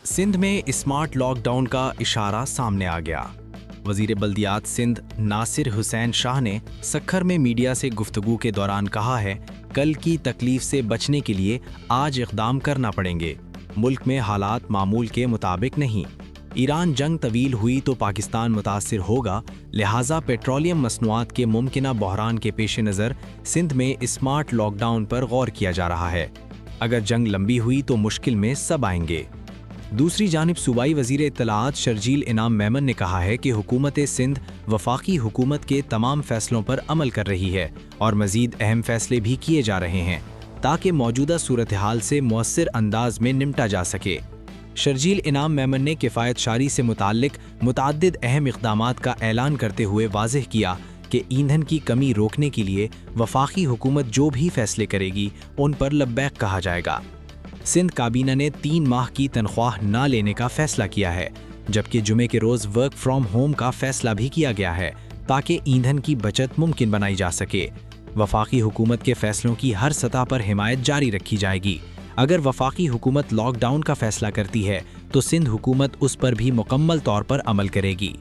सिंध में smart lockdown का इशारा सामने आ गया। वजीर बल्दियात सिंध नासिर हुसैन शाह ने सक्खर में मीडिया से गुफ्तगू के दौरान कहा है, कल की तकलीफ से बचने के लिए आज इक़दाम करना पड़ेंगे। मुल्क में हालात मामूल के मुताबिक नहीं। ईरान जंग तवील हुई तो पाकिस्तान मुतासिर होगा, लिहाजा पेट्रोलियम मसनूआत के मुमकिना बहरान के पेश नज़र सिंध में स्मार्ट लॉकडाउन पर गौर किया जा रहा है। अगर जंग लंबी हुई तो मुश्किल में सब आएंगे। दूसरी जानिब सूबाई वज़ीर इत्तलाआत शर्जील इनाम मेमन ने कहा है कि हुकूमत सिंध वफाकी हुकूमत के तमाम फैसलों पर अमल कर रही है और मज़ीद अहम फैसले भी किए जा रहे हैं ताकि मौजूदा सूरत हाल से मौसर अंदाज में निपटा जा सके। शर्जील इनाम मेमन ने किफ़ायत शारी से मुताल्लिक मुतअद्दिद अहम इक़दामात का ऐलान करते हुए वाज़ेह किया कि ईंधन की कमी रोकने के लिए वफाकी हुकूमत जो भी फैसले करेगी उन पर लब्बैक कहा जाएगा। सिंध काबीना ने 3 माह की तनख्वाह न लेने का फैसला किया है, जबकि जुमे के रोज़ वर्क फ्रॉम होम का फैसला भी किया गया है ताकि ईंधन की बचत मुमकिन बनाई जा सके। वफाकी हुकूमत के फैसलों की हर सतह पर हिमायत जारी रखी जाएगी। अगर वफाकी हुकूमत लॉकडाउन का फैसला करती है तो सिंध हुकूमत उस पर भी मुकम्मल तौर पर अमल करेगी।